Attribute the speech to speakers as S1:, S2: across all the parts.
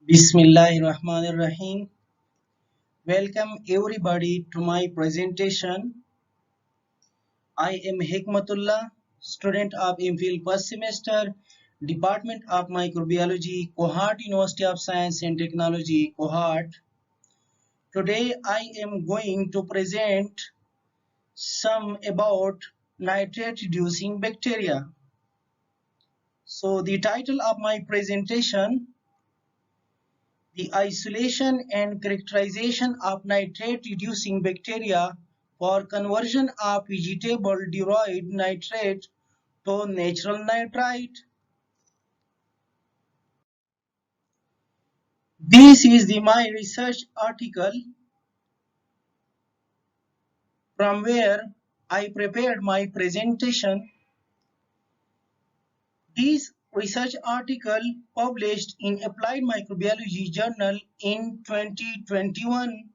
S1: Bismillahirrahmanirrahim. Welcome everybody to my presentation. I am Hikmatullah, student of M.phil first semester, Department of Microbiology, Cohort University of Science and Technology, Cohort. Today I am going to present some about nitrate reducing bacteria. So the title of my presentation, the isolation and characterization of nitrate-reducing bacteria for conversion of vegetable-derived nitrate to natural nitrite. This is my research article from where I prepared my presentation. This research article published in Applied Microbiology Journal in 2021.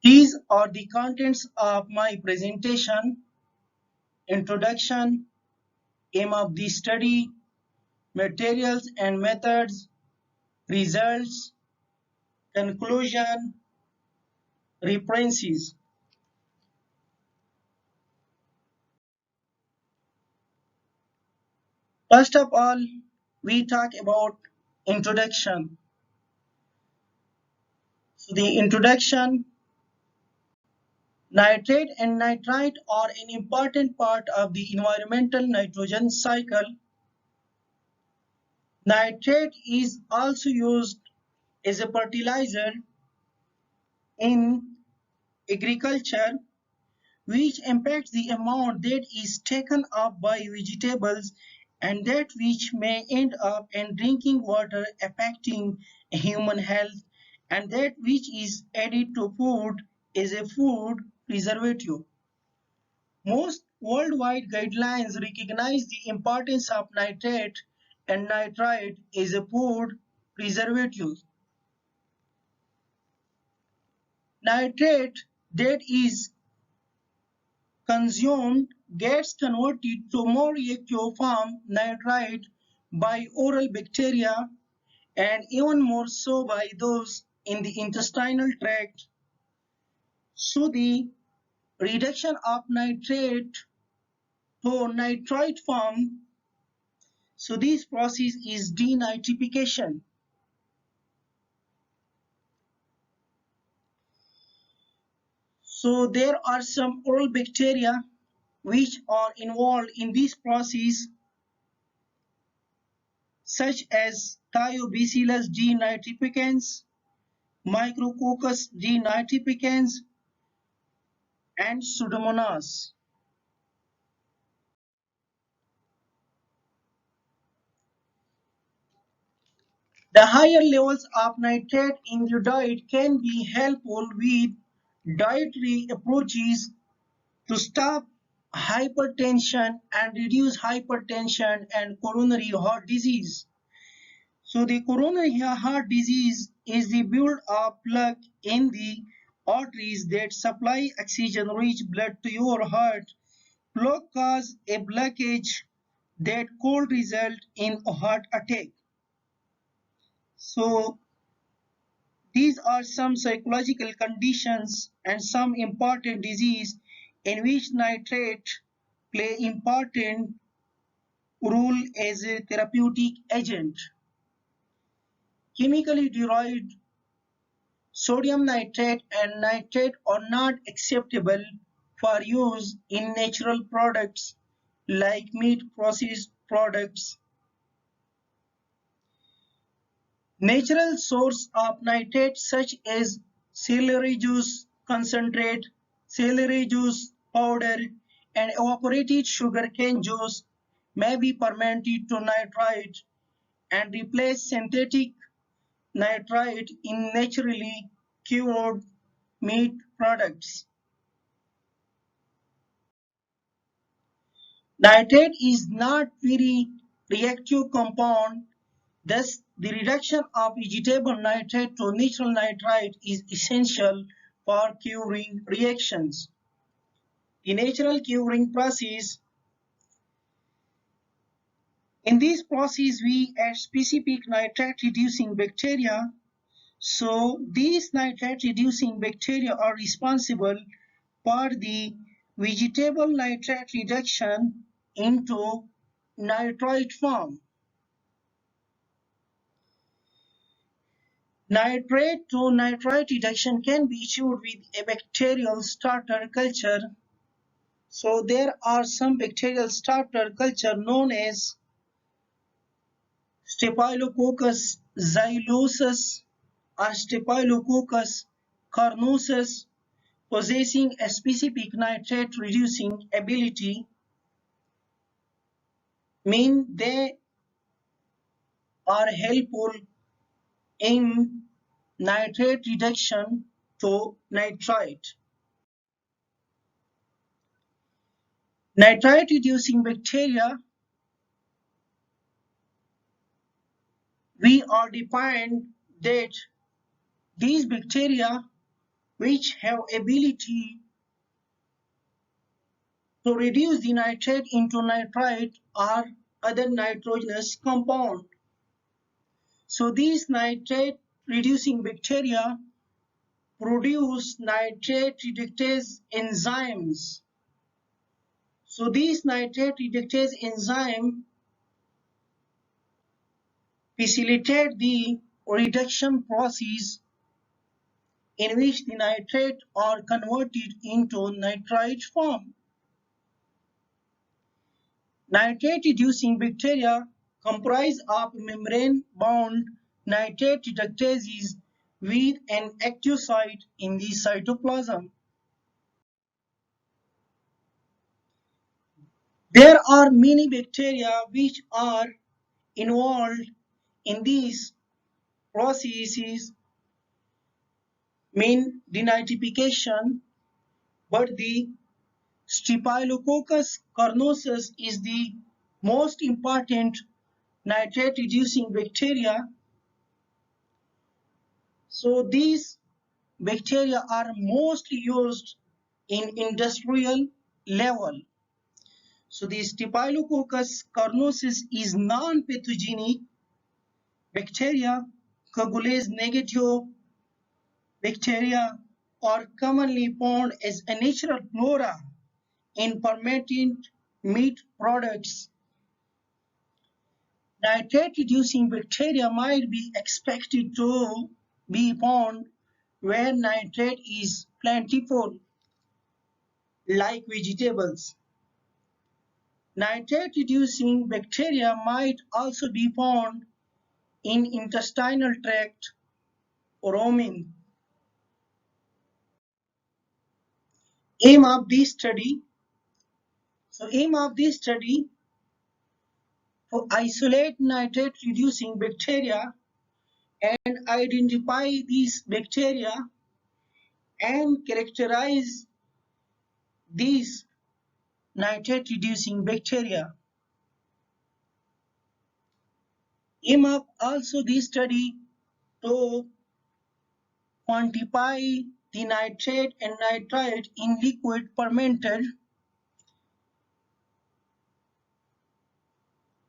S1: These are the contents of my presentation: introduction, aim of the study, materials and methods, results, conclusion, references. First of all, we talk about introduction. So the introduction: nitrate and nitrite are an important part of the environmental nitrogen cycle. Nitrate is also used as a fertilizer in agriculture, which impacts the amount that is taken up by vegetables and that which may end up in drinking water, affecting human health, and that which is added to food is a food preservative. Most worldwide guidelines recognize the importance of nitrate and nitrite as a food preservative. Nitrate that is consumed gets converted to more reactive form, nitrite, by oral bacteria, and even more so by those in the intestinal tract. So the reduction of nitrate to nitrite form, so this process is denitrification. So there are some oral bacteria which are involved in this process, such as Thiobacillus denitrificans, Micrococcus denitrificans, and Pseudomonas. The higher levels of nitrate in the diet can be helpful with dietary approaches to stop hypertension and reduce hypertension and coronary heart disease. So the coronary heart disease is the build-up plaque in the arteries that supply oxygen-rich blood to your heart. Plaque cause a blockage that could result in a heart attack. So these are some psychological conditions and some important disease in which nitrate play important role as a therapeutic agent. Chemically derived sodium nitrate and nitrate are not acceptable for use in natural products like meat processed products. Natural sources of nitrate such as celery juice concentrate, celery juice powder, and evaporated sugarcane juice may be fermented to nitrite and replace synthetic nitrite in naturally cured meat products. Nitrate is not very reactive compound. Thus, the reduction of vegetable nitrate to natural nitrite is essential for curing reactions. The natural curing process In this process, we add specific nitrate-reducing bacteria. So these nitrate-reducing bacteria are responsible for the vegetable nitrate reduction into nitrite form. Nitrate to nitrite reduction can be achieved with a bacterial starter culture. So there are some bacterial starter culture known as Staphylococcus xylosus or Staphylococcus carnosus, possessing a specific nitrate reducing ability, mean they are helpful in nitrate reduction to nitrite. Nitrite reducing bacteria, we are defined that these bacteria which have ability to reduce the nitrate into nitrite or other nitrogenous compound. So these nitrate reducing bacteria produce nitrate reductase enzymes. So these nitrate reductase enzymes facilitate the reduction process in which the nitrate are converted into nitrite form. Nitrate reducing bacteria comprise of membrane-bound nitrate reductases with an active site in the cytoplasm. There are many bacteria which are involved in these processes, mean denitrification, but the Staphylococcus carnosus is the most important nitrate reducing bacteria. So these bacteria are mostly used in industrial level. So the Staphylococcus carnosus is non-pathogenic bacteria. Coagulase negative bacteria are commonly found as a natural flora in fermented meat products. Nitrate reducing bacteria might be expected to be found where nitrate is plentiful, like vegetables. Nitrate reducing bacteria might also be found in intestinal tract roaming. Aim of this study. Aim of this study to isolate nitrate reducing bacteria and identify these bacteria and characterize these nitrate reducing bacteria. Aim of also this study to quantify the nitrate and nitrite in liquid fermented.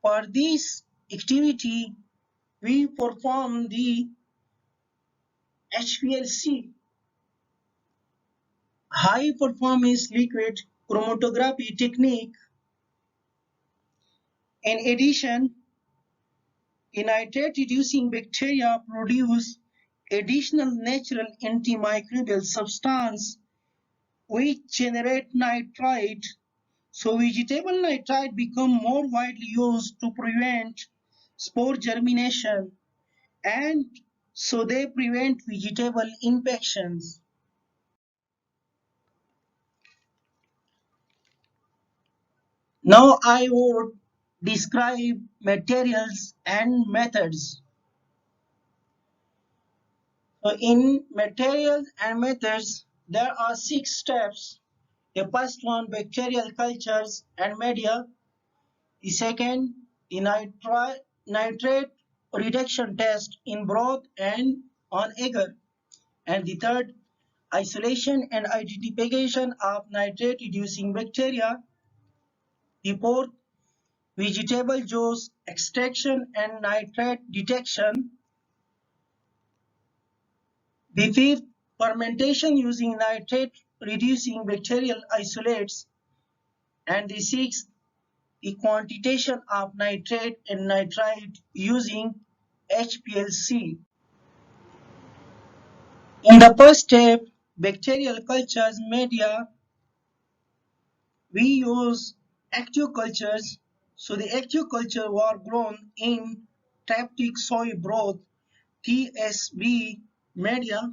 S1: For this activity, we perform the HPLC, high performance liquid chromatography technique. In addition, the nitrate reducing bacteria produce additional natural antimicrobial substance which generate nitrite. So vegetable nitrite become more widely used to prevent spore germination, and so they prevent vegetable infections. Now I would describe materials and methods. So in materials and methods, there are 6 steps. The first one, bacterial cultures and media. The second, the nitrate reduction test in broth and on agar. And the third, isolation and identification of nitrate reducing bacteria. The fourth, vegetable juice extraction and nitrate detection. The fifth, fermentation using nitrate reducing bacterial isolates. And the sixth, the quantitation of nitrate and nitrite using HPLC. In the first step, bacterial cultures media, we use active cultures. So the active culture were grown in traptic soy broth TSB media.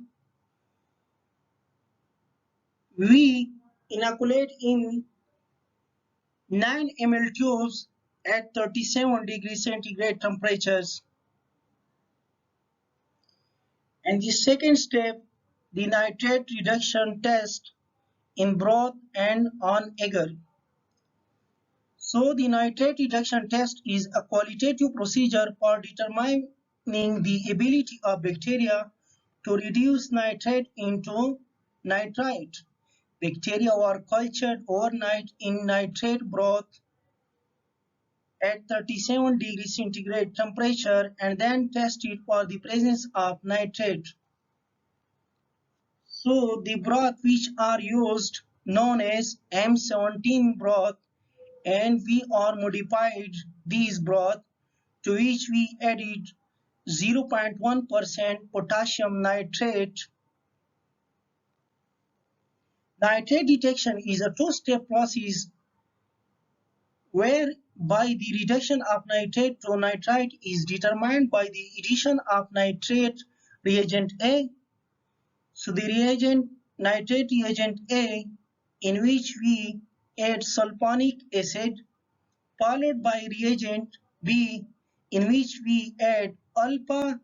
S1: We inoculate in 9 ml tubes at 37 degrees centigrade temperatures. And the second step, the nitrate reduction test in broth and on agar. So the nitrate reduction test is a qualitative procedure for determining the ability of bacteria to reduce nitrate into nitrite. Bacteria were cultured overnight in nitrate broth at 37 degrees centigrade temperature and then tested for the presence of nitrate. So the broth which are used known as M17 broth, and we are modified these broth to which we added 0.1% potassium nitrate. Nitrate detection is a two-step process whereby the reduction of nitrate to nitrite is determined by the addition of nitrate reagent A. So the nitrate reagent A, in which we add sulfonic acid, followed by reagent B, in which we add alpha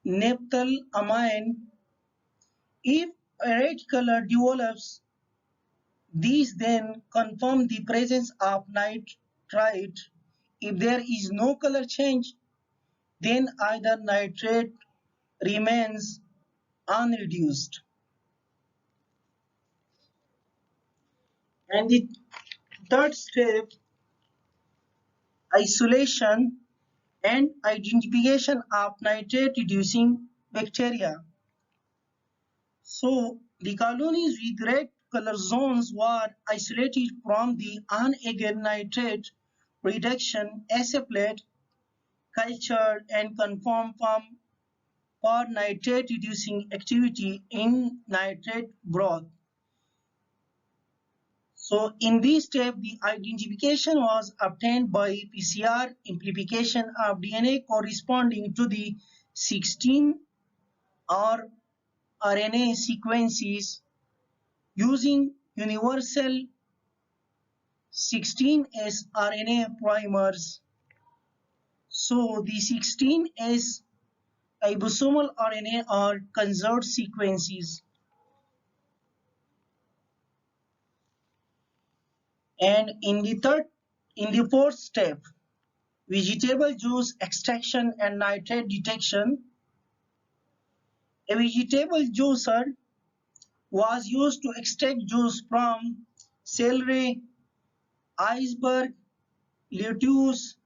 S1: naphthylamine. If a red color develops, these then confirm the presence of nitrite. If there is no color change, then either nitrate remains unreduced. And the third step, isolation and identification of nitrate reducing bacteria. So the colonies with red color zones were isolated from the unagar nitrate reduction assay, cultured and confirmed for nitrate reducing activity in nitrate broth. So in this step, the identification was obtained by PCR amplification of DNA corresponding to the 16 or RNA sequences using universal 16S RNA primers. So the 16S ribosomal RNA are conserved sequences. And in the fourth step, vegetable juice extraction and nitrate detection, a vegetable juicer was used to extract juice from celery, iceberg, lettuce,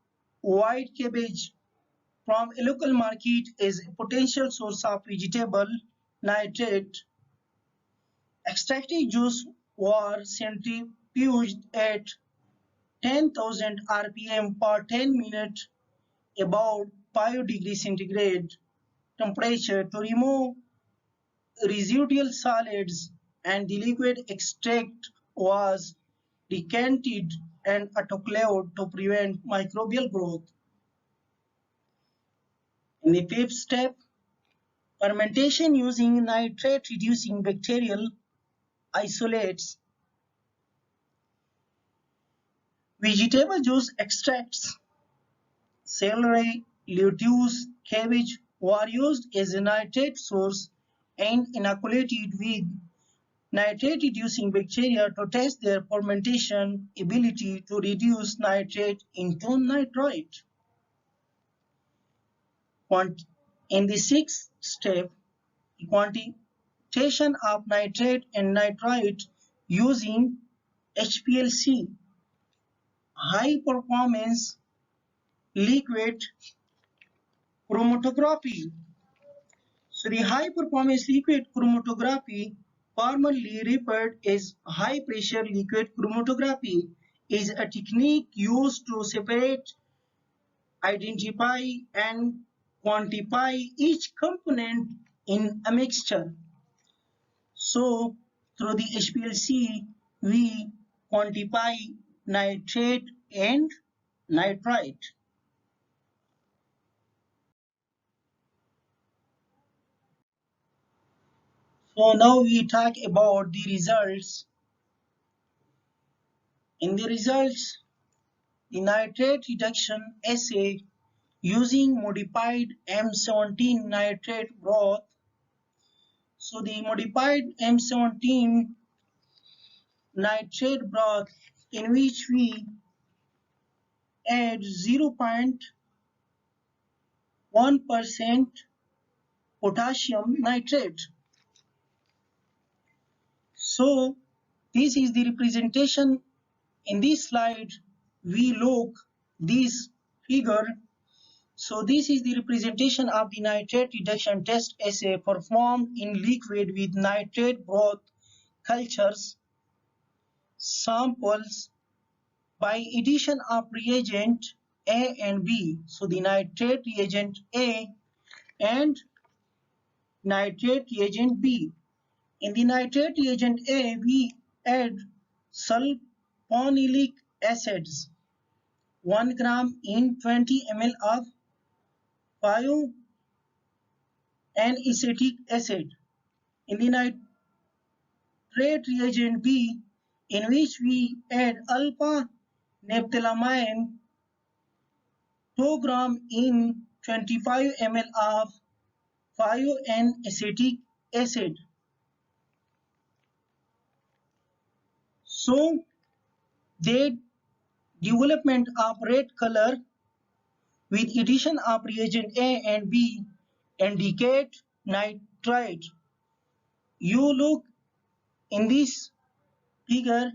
S1: white cabbage from a local market as a potential source of vegetable nitrate. Extracted juice was centrifuged at 10,000 rpm per 10 minutes about 5 degrees centigrade temperature to remove residual solids, and the liquid extract was decanted and autoclaved to prevent microbial growth. In the fifth step, fermentation using nitrate reducing bacterial isolates. Vegetable juice extracts, celery, lettuce, cabbage were used as a nitrate source and inoculated with nitrate reducing bacteria to test their fermentation ability to reduce nitrate into nitrite. In the sixth step, quantitation of nitrate and nitrite using HPLC, high performance liquid chromatography. So the high performance liquid chromatography, formerly referred as high pressure liquid chromatography, is a technique used to separate, identify and quantify each component in a mixture. So through the HPLC, we quantify nitrate and nitrite. So now we talk about the results. In the results, the nitrate reduction assay using modified M17 nitrate broth. So the modified M17 nitrate broth, in which we add 0.1% potassium nitrate. So this is the representation. In this slide we look this figure. So this is the representation of the nitrate reduction test assay performed in liquid with nitrate broth cultures samples by addition of reagent A and B. So the nitrate reagent A and nitrate reagent B. In the nitrate reagent A, we add sulfonylic acids 1 gram in 20 ml of 5 N-acetic acid. In the nitrate reagent B, in which we add alpha naphthylamine 2 gram in 25 ml of 5 N-acetic acid. So the development of red color with addition of reagent A and B indicate nitrite. You look in this figure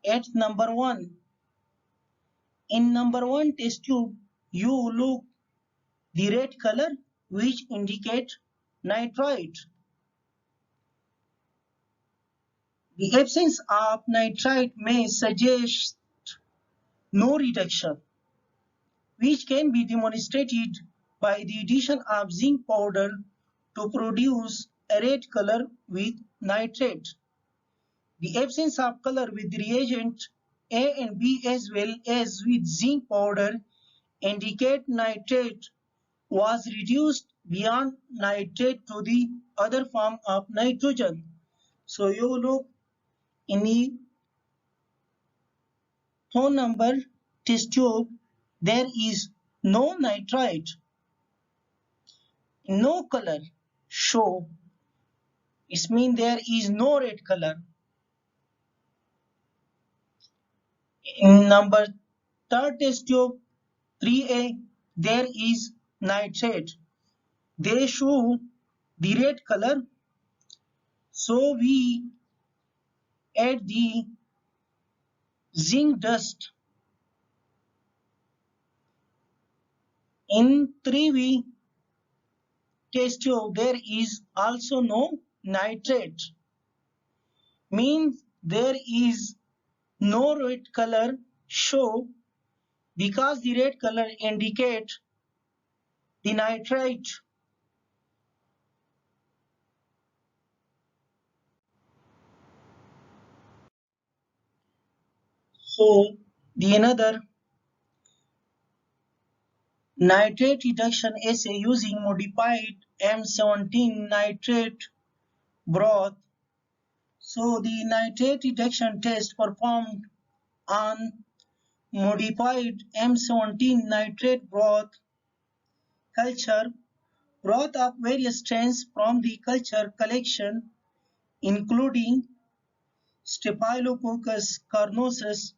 S1: at number 1. In number 1 test tube, you look the red color which indicate nitrite. The absence of nitrite may suggest no reduction, which can be demonstrated by the addition of zinc powder to produce a red color with nitrate. The absence of color with reagent A and B as well as with zinc powder indicate nitrate was reduced beyond nitrate to the other form of nitrogen. So you look in the phone number test tube, there is no nitrite, no color show. It means there is no red color. In number third test tube 3A, there is nitrate. They show the red color. So we add the zinc dust. In 3B test tube, there is also no nitrate. Means there is no red color show because the red color indicate the nitrite. So the another nitrate reduction assay using modified M17 nitrate broth. So the nitrate reduction test performed on modified M17 nitrate broth culture, broth of various strains from the culture collection including Staphylococcus carnosus,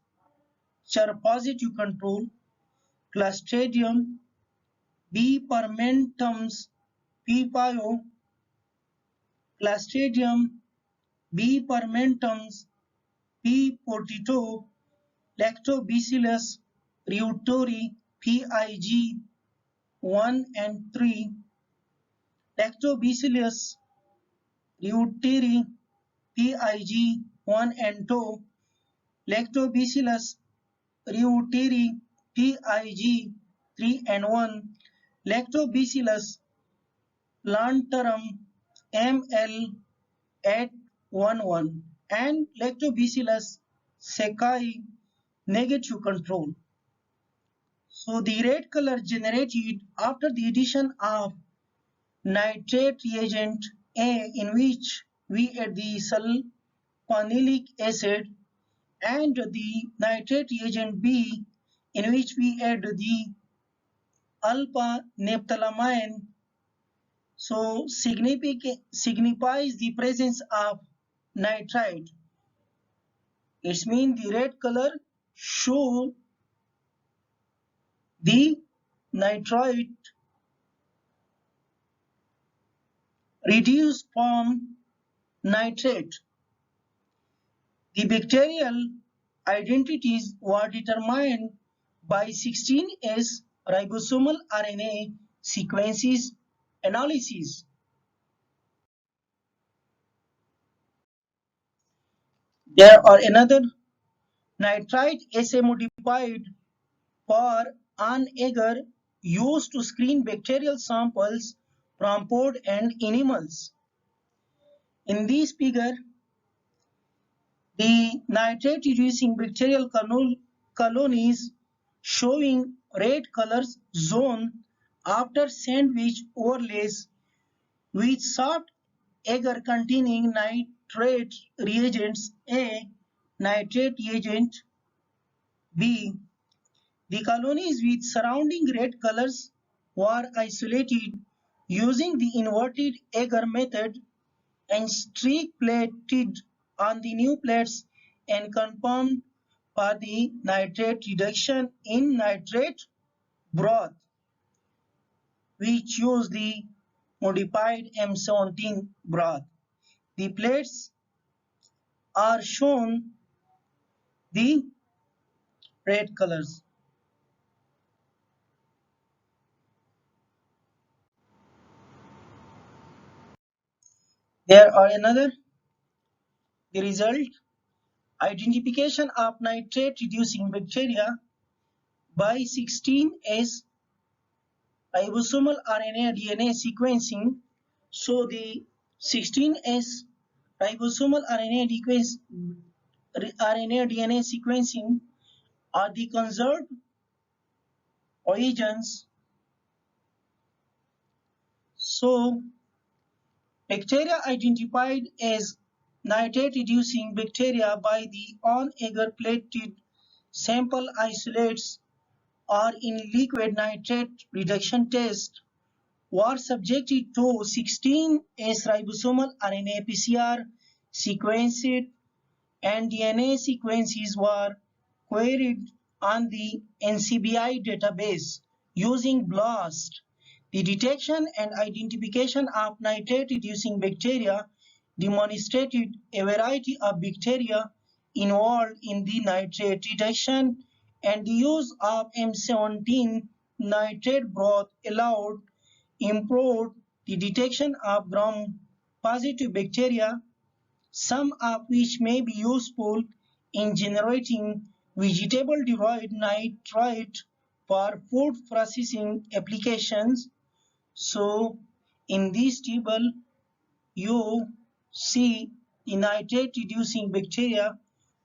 S1: positive control, Clostridium B. permentum P. Clostridium B. permentum P. potito, Lactobacillus reuteri, PIG 1 and 3, Lactobacillus reuteri PIG 1 and 2, Lactobacillus reuteri PIG 3 and 1, Lactobacillus plantarum ML at 11, and Lactobacillus cereus negative control. So the red color generated after the addition of nitrate reagent A, in which we add the sulfonylic acid, and the nitrate reagent B, in which we add the alpha naphthalamine, so signifies the presence of nitrite. It means the red color show the nitrite reduced from nitrate. The bacterial identities were determined by 16S ribosomal RNA sequences analysis. There are another nitrite assay modified for an agar used to screen bacterial samples from pod and animals. In this figure, the nitrate reducing bacterial colonies showing red colors zone after sandwich overlays with soft agar containing nitrate reagents A, nitrate reagent B. The colonies with surrounding red colors were isolated using the inverted agar method and streak plated on the new plates and confirmed for the nitrate reduction in nitrate broth, which use the modified M17 broth. The plates are shown the red colors. There are another the result identification of nitrate reducing bacteria by 16S ribosomal RNA DNA sequencing. So the 16S ribosomal RNA DNA sequencing are the conserved origins. So bacteria identified as nitrate reducing bacteria by the on agar plated sample isolates or in liquid nitrate reduction test were subjected to 16S ribosomal RNA PCR sequenced and DNA sequences were queried on the NCBI database using BLAST. The detection and identification of nitrate-reducing bacteria demonstrated a variety of bacteria involved in the nitrate reduction, and the use of M17 nitrate broth allowed improved the detection of gram-positive bacteria, some of which may be useful in generating vegetable-derived nitrite for food processing applications. So in this table, you see the nitrate-reducing bacteria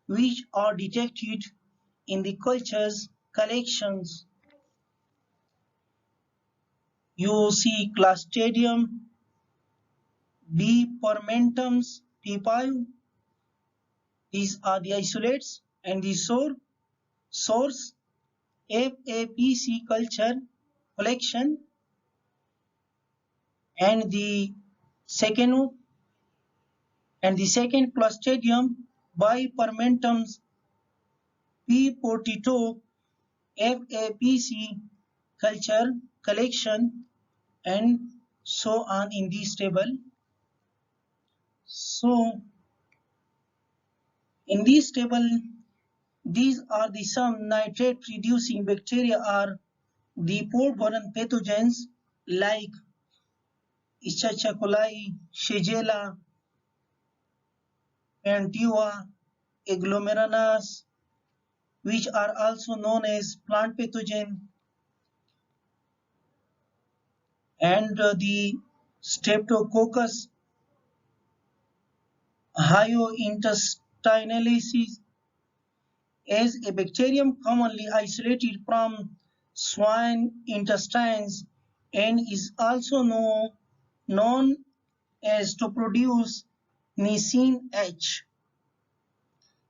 S1: which are detected in the cultures collections. You see Clostridium, B. fermentums, P5. These are the isolates, and the source FAPC culture collection, and the second Clostridium bifermentums P42 FAPC culture collection, and so on in this table. So in this table, these are the some nitrate reducing bacteria are The port-borne pathogens like Escherichia coli, Shigella, Pantua, Glomerulonephritis, which are also known as plant pathogen, and the Streptococcus hyointestinalis is a bacterium commonly isolated from swine intestines and is also known as to produce Niacin H,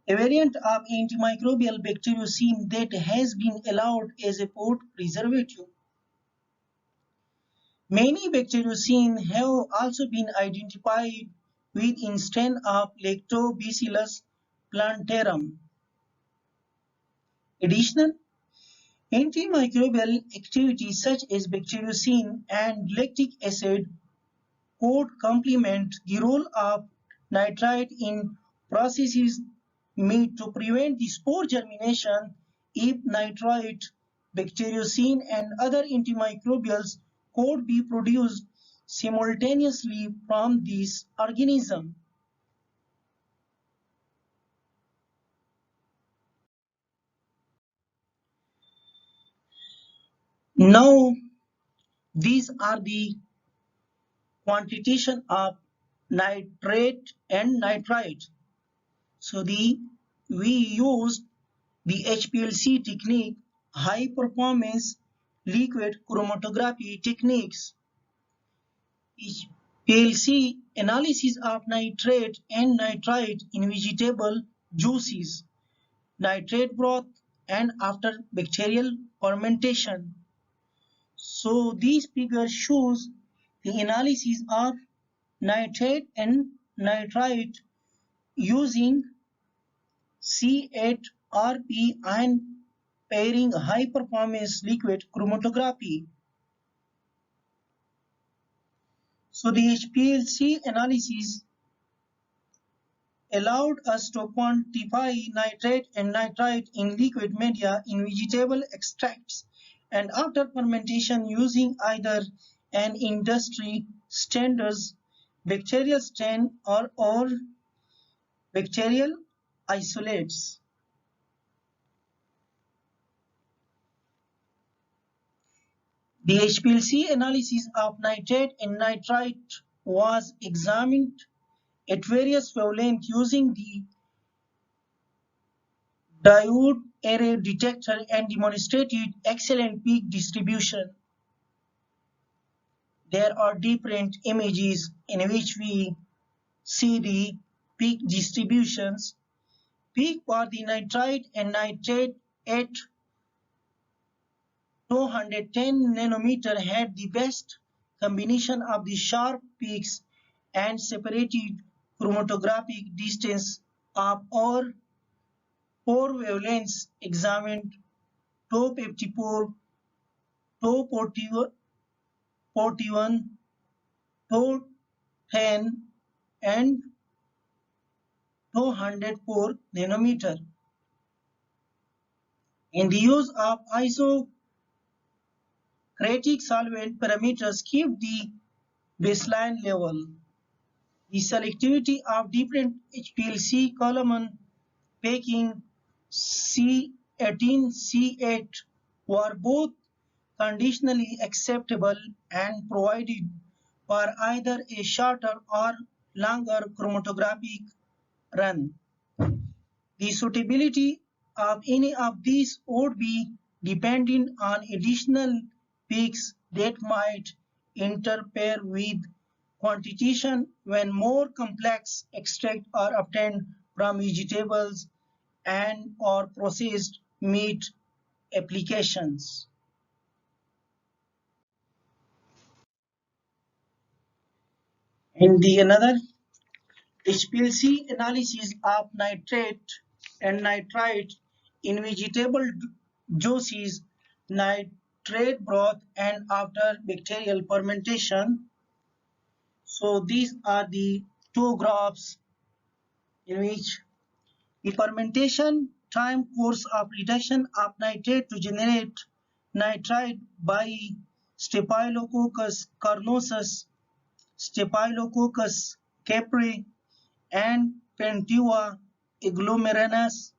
S1: a variant of antimicrobial bacteriocin that has been allowed as a port preservative. Many bacteriocins have also been identified within strain of Lactobacillus plantarum. Additional antimicrobial activity such as bacteriocin and lactic acid could complement the role of nitrite in processes made to prevent the spore germination if nitrite, bacteriocin and other antimicrobials could be produced simultaneously from this organism. Now, these are the quantitation of nitrate and nitrite. So we used the HPLC technique, high performance liquid chromatography techniques. HPLC analysis of nitrate and nitrite in vegetable juices, nitrate broth and after bacterial fermentation. So this figure shows the analysis of nitrate and nitrite using C8RP ion pairing high performance liquid chromatography. So the HPLC analysis allowed us to quantify nitrate and nitrite in liquid media in vegetable extracts and after fermentation using either an industry standards bacterial strain or bacterial isolates. The HPLC analysis of nitrate and nitrite was examined at various wavelengths using the diode array detector and demonstrated excellent peak distribution. There are different images in which we see the peak distributions. Peak for the nitrite and nitrate at 210 nanometer had the best combination of the sharp peaks and separated chromatographic distance of all four wavelengths examined: 254, 241, 210 and 204 nanometer. In the use of isocratic solvent parameters keep the baseline level. The selectivity of different HPLC column packing C18, C8 were both conditionally acceptable and provided for either a shorter or longer chromatographic run. The suitability of any of these would be dependent on additional peaks that might interfere with quantitation when more complex extracts are obtained from vegetables and or processed meat applications. In the another HPLC analysis of nitrate and nitrite in vegetable juices, nitrate broth and after bacterial fermentation. So these are the two graphs in which the fermentation time course of reduction of nitrate to generate nitrite by Staphylococcus carnosus, Staphylococcus capre, and Pentua agglomeranus.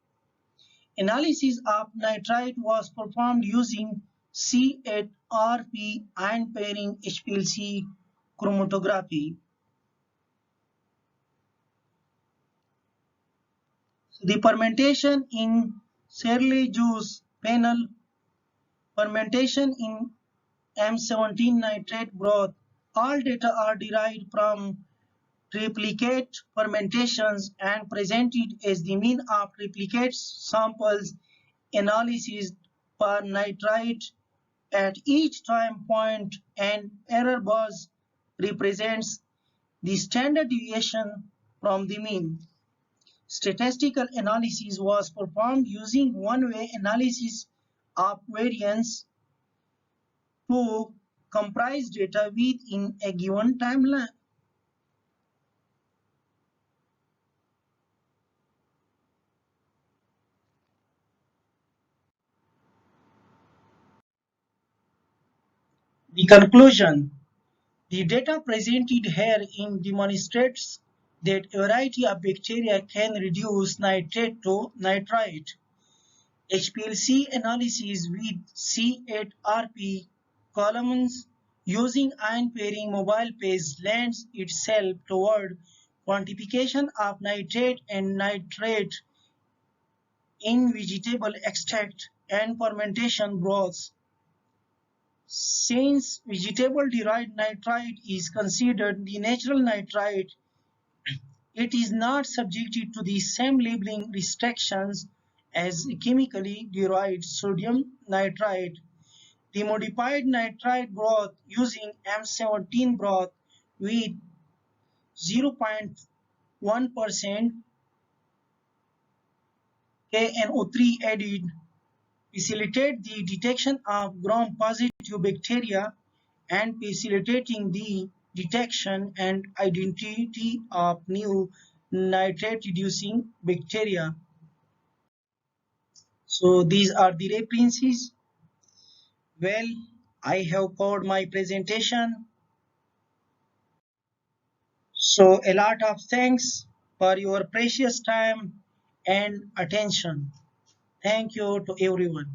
S1: Analysis of nitrite was performed using C8RP ion pairing HPLC chromatography. The fermentation in Shirley juice panel, fermentation in M17 nitrate broth. All data are derived from triplicate fermentations and presented as the mean of triplicate samples analysis per nitrite at each time point, and error bars represents the standard deviation from the mean. Statistical analysis was performed using one-way analysis of variance to comprise data within a given timeline. The conclusion: the data presented here demonstrates that a variety of bacteria can reduce nitrate to nitrite. HPLC analysis with C8RP columns using ion pairing mobile phase lends itself toward quantification of nitrate and nitrate in vegetable extract and fermentation broths. Since vegetable-derived nitrite is considered the natural nitrite, it is not subjected to the same labeling restrictions as chemically derived sodium nitrite. The modified nitrite broth using M17 broth with 0.1% KNO3 added facilitate the detection of gram-positive bacteria and facilitating the detection and identity of new nitrate-reducing bacteria. So these are the references. Well, I have covered my presentation. So a lot of thanks for your precious time and attention. Thank you to everyone.